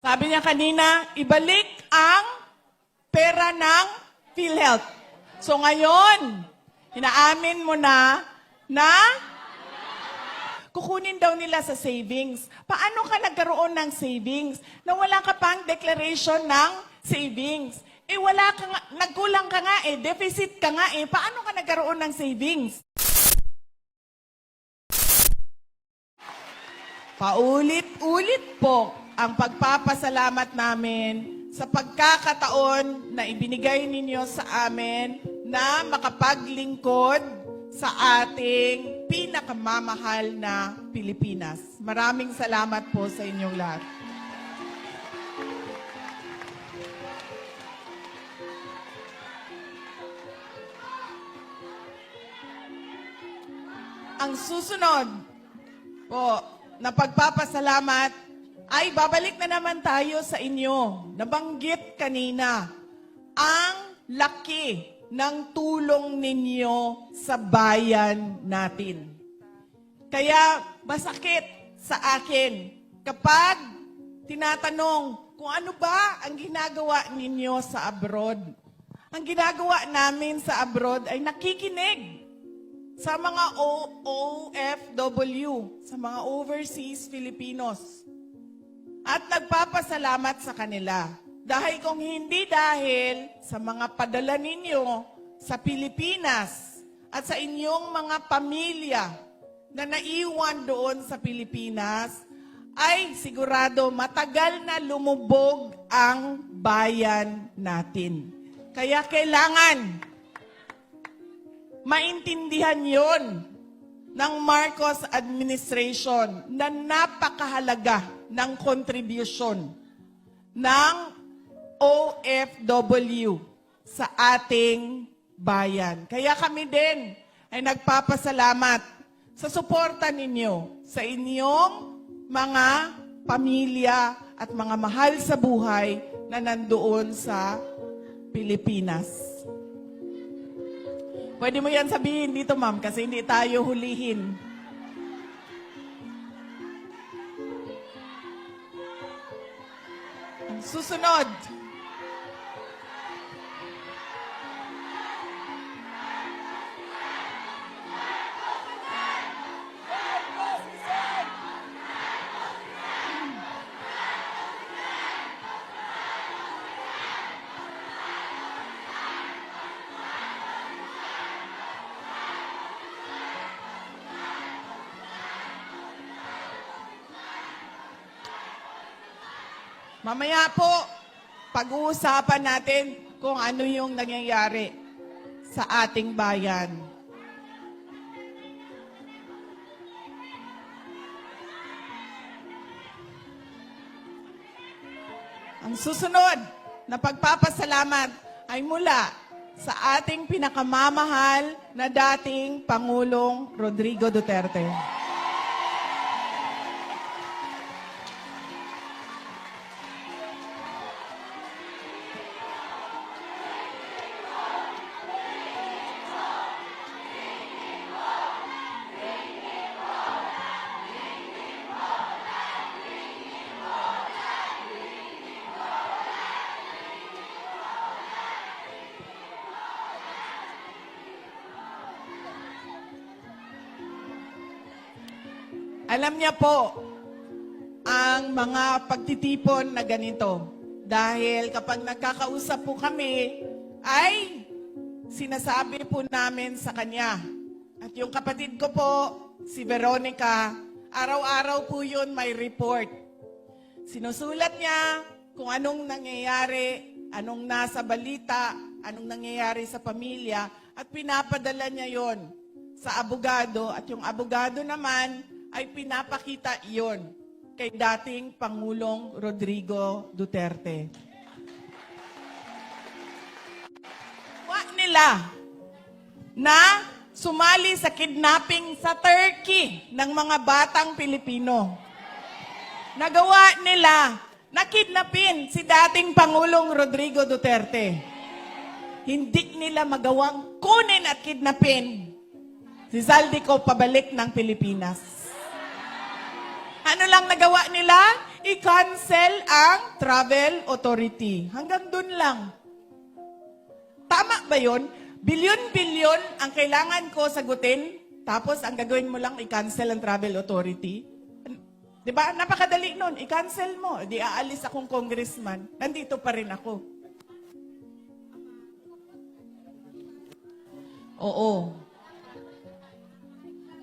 Sabi niya kanina, ibalik ang pera ng PhilHealth. So ngayon, inaamin mo na kukunin daw nila sa savings. Paano ka nagkaroon ng savings na wala ka pang declaration ng savings? Wala ka nga, nagkulang ka nga deficit ka nga paano ka nagkaroon ng savings? Paulit-ulit po ang pagpapasalamat namin sa pagkakataon na ibinigay ninyo sa amin na makapaglingkod sa ating pinakamamahal na Pilipinas. Maraming salamat po sa inyong lahat. Ang susunod po na pagpapasalamat ay babalik na naman tayo sa inyo. Nabanggit kanina ang laki ng tulong ninyo sa bayan natin. Kaya masakit sa akin kapag tinatanong kung ano ba ang ginagawa ninyo sa abroad. Ang ginagawa namin sa abroad ay nakikinig sa mga OFW, sa mga overseas Filipinos. At nagpapasalamat sa kanila. Dahil kung hindi dahil sa mga padala ninyo sa Pilipinas at sa inyong mga pamilya na naiwan doon sa Pilipinas, ay sigurado matagal na lumubog ang bayan natin. Kaya kailangan maintindihan yon ng Marcos administration na napakahalaga ng kontribusyon ng OFW sa ating bayan. Kaya kami din ay nagpapasalamat sa suporta ninyo sa inyong mga pamilya at mga mahal sa buhay na nandoon sa Pilipinas. Pwede mo yan sabihin dito, ma'am, kasi hindi tayo hulihin. Susunod. Mamaya po, pag-uusapan natin kung ano yung nangyayari sa ating bayan. Ang susunod na pagpapasalamat ay mula sa ating pinakamamahal na dating Pangulong Rodrigo Duterte. Alam niya po ang mga pagtitipon na ganito. Dahil kapag nagkakausap po kami, ay sinasabi po namin sa kanya. At yung kapatid ko po, si Veronica, araw-araw po yun may report. Sinusulat niya kung anong nangyayari, anong nasa balita, anong nangyayari sa pamilya, at pinapadala niya yon sa abogado. At yung abogado naman, ay pinapakita iyon kay dating Pangulong Rodrigo Duterte. Wa nila na sumali sa kidnapping sa Turkey ng mga batang Pilipino. Nagawa nila na kidnapin si dating Pangulong Rodrigo Duterte. Hindi nila magawang kunin at kidnapin si Zaldico pabalik ng Pilipinas. Ano lang nagawa nila? i-cancel ang travel authority. Hanggang dun lang. Tama ba yun? Bilyon-bilyon ang kailangan ko sagutin, tapos ang gagawin mo lang, i-cancel ang travel authority. Di ba? Napakadali nun. I-cancel mo. Di aalis akong congressman. Nandito pa rin ako. Oo.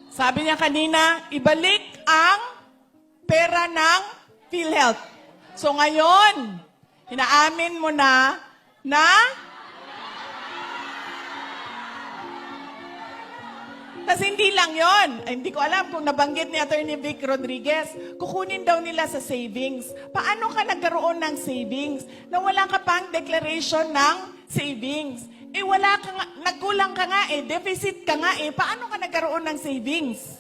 Sabi niya kanina, ibalik ang pera ng PhilHealth. So ngayon, inaamin mo na kasi hindi lang yon. Hindi ko alam kung nabanggit ni Attorney Vic Rodriguez, kukunin daw nila sa savings. Paano ka nagkaroon ng savings na wala ka pang declaration ng savings? Wala ka nga, nagkulang ka nga deficit ka nga paano ka nagkaroon ng savings?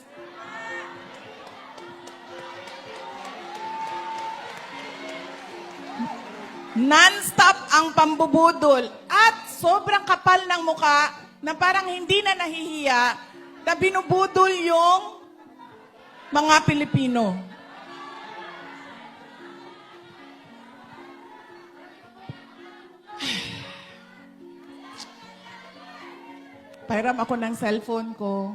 Non-stop ang pambubudol at sobrang kapal ng muka na parang hindi na nahihiya na binubudol yung mga Pilipino. Pairam ako ng cellphone ko.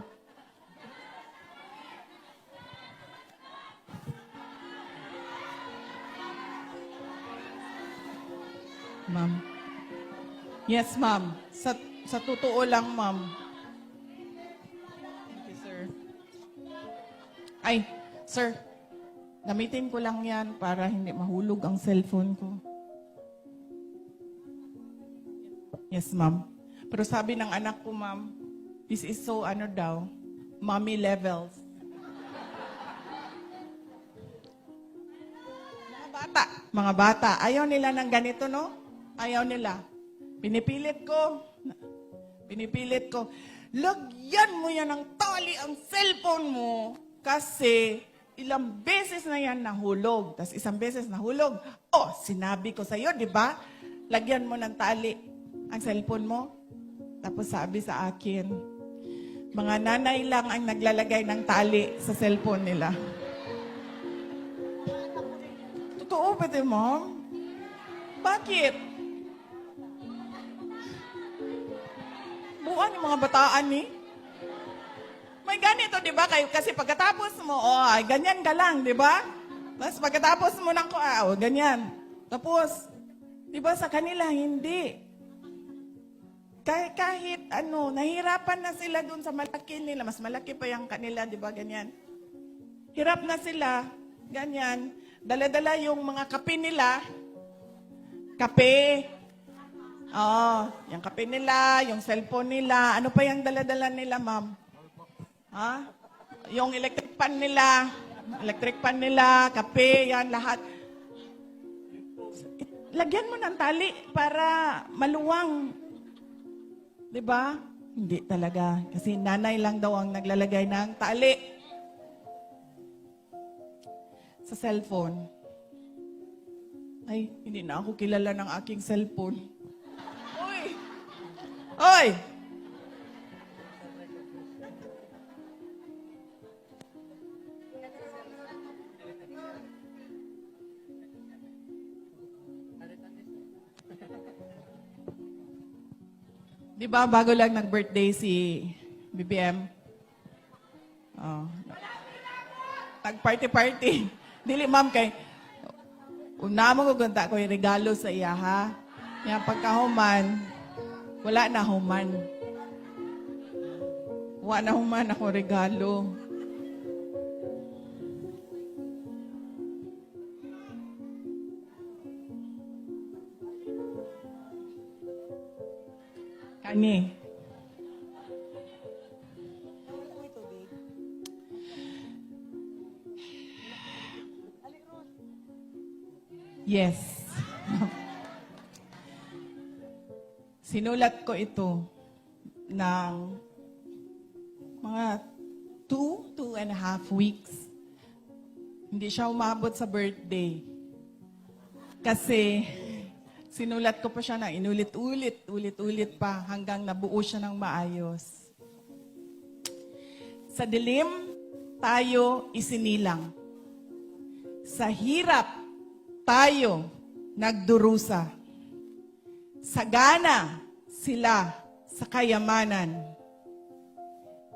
Ma'am. Yes, ma'am. Sa totoo lang, ma'am. Thank you, sir. Ay, sir. Gamitin ko lang yan para hindi mahulog ang cellphone ko. Yes, ma'am. Pero sabi ng anak ko, ma'am, this is so, mommy levels. Mga bata, ayaw nila ng ganito, no? Ayaw nila. Pinipilit ko. Lagyan mo yan ng tali ang cellphone mo kasi ilang beses na yan nahulog. Tapos isang beses nahulog. Sinabi ko sa'yo, di ba? Lagyan mo ng tali ang cellphone mo. Tapos sabi sa akin, mga nanay lang ang naglalagay ng tali sa cellphone nila. Totoo ba ito, ma'am? Bakit? Buwan yung mga bataan May ganito, di ba? Kasi pagkatapos mo, ganyan ka lang, di ba? Tapos pagkatapos mo ng ganyan. Tapos, di ba sa kanila, hindi. Kahit nahirapan na sila dun sa malaki nila, mas malaki pa yung kanila, di ba, ganyan. Hirap na sila, ganyan. Dala-dala yung mga kape nila, kape, yung kape nila, yung cellphone nila, ano pa yung dala-dala nila, ma'am? Yung electric pan nila, kape, yan, lahat. Lagyan mo ng tali para maluwang. Diba? Hindi talaga. Kasi nanay lang daw ang naglalagay ng tali sa cellphone. Ay, hindi na ako kilala ng aking cellphone. Oy! Di ba, bago lang nag-birthday si BBM? Nag-party-party. Dili, ma'am, kay una mo gugunda ko yung regalo sa iya, ha? Yan, pagkahuman, wala na human. Wala na human ako regalo. Kani. Yes. Sinulat ko ito ng mga 2.5 weeks. Hindi siya umabot sa birthday. Kasi sinulat ko pa siya na ulit-ulit pa hanggang nabuo siya ng maayos. Sa dilim, tayo isinilang. Sa hirap tayo nagdurusa. Sagana sila sa kayamanan.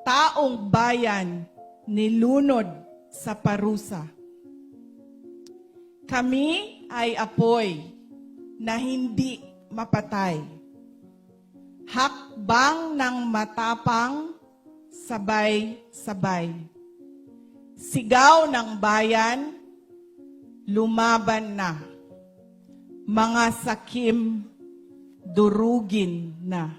Taong bayan nilunod sa parusa. Kami ay apoy na hindi mapatay. Hakbang ng matapang, sabay-sabay. Sigaw ng bayan, lumaban na. Mga sakim, durugin na.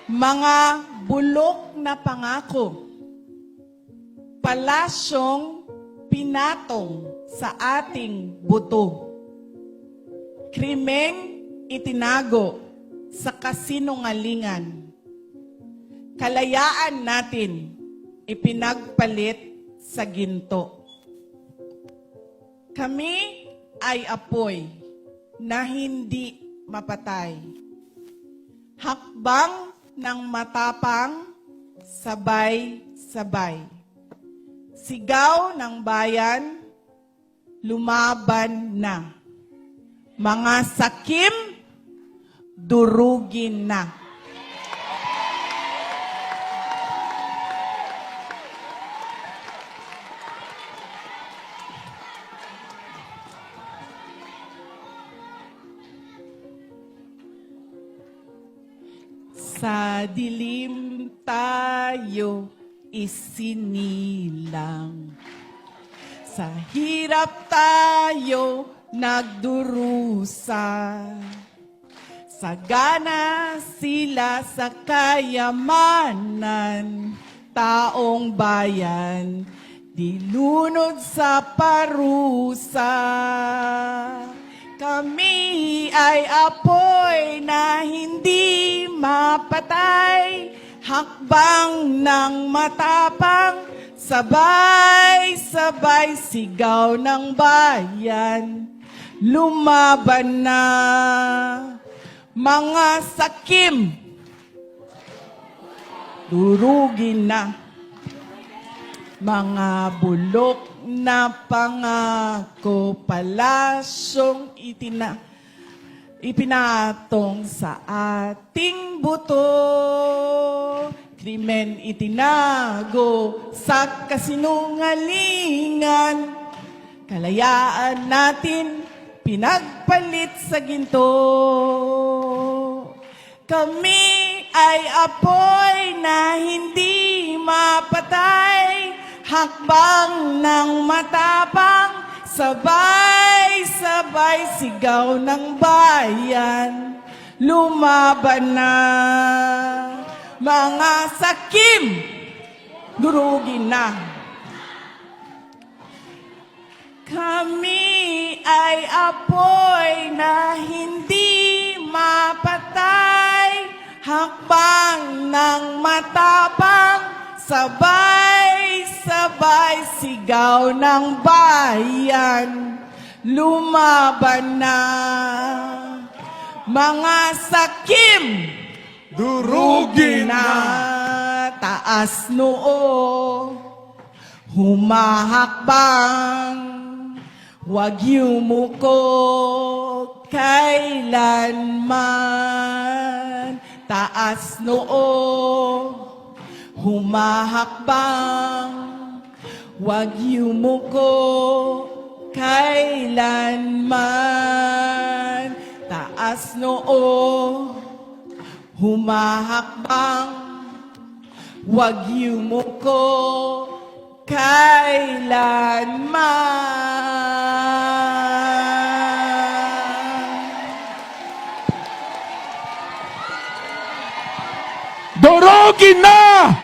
Mga bulok na pangako, palasyong pinatong sa ating buto. Krimeng itinago sa kasinungalingan. Kalayaan natin ipinagpalit sa ginto. Kami ay apoy na hindi mapatay. Hakbang ng matapang, sabay-sabay. Sigaw ng bayan, lumaban na. Mga sakim, durugin na. Sa dilim tayo isinilang. Sa hirap tayo nagdurusa. Sagana sila sa kayamanan. Taong bayan, dilunod sa parusa. Kami ay apoy na hindi mapatay, hakbang ng matapang, sabay-sabay sigaw ng bayan, lumaban na. Mga sakim, durugin na. Mga bulok na pangako, palasyong ipinatong sa ating buto. Krimen itinago sa kasinungalingan. Kalayaan natin pinagpalit sa ginto. Kami ay apoy na hindi mapatay, hakbang ng matapang, sabay-sabay sigaw ng bayan, lumaban na. Mga sakim, durugin na. Kami ay apoy na hindi mapatay, hakbang ng matapang, sabay-sabay sigaw ng bayan, lumaban na. Mga sakim, durugin na. Taas noo, humahakbang, huwag yumuko kailanman. Taas noo, humahakbang, huwag yumuko kailanman. Taas noo, humahakbang, huwag yumuko kailanman. Durugin na!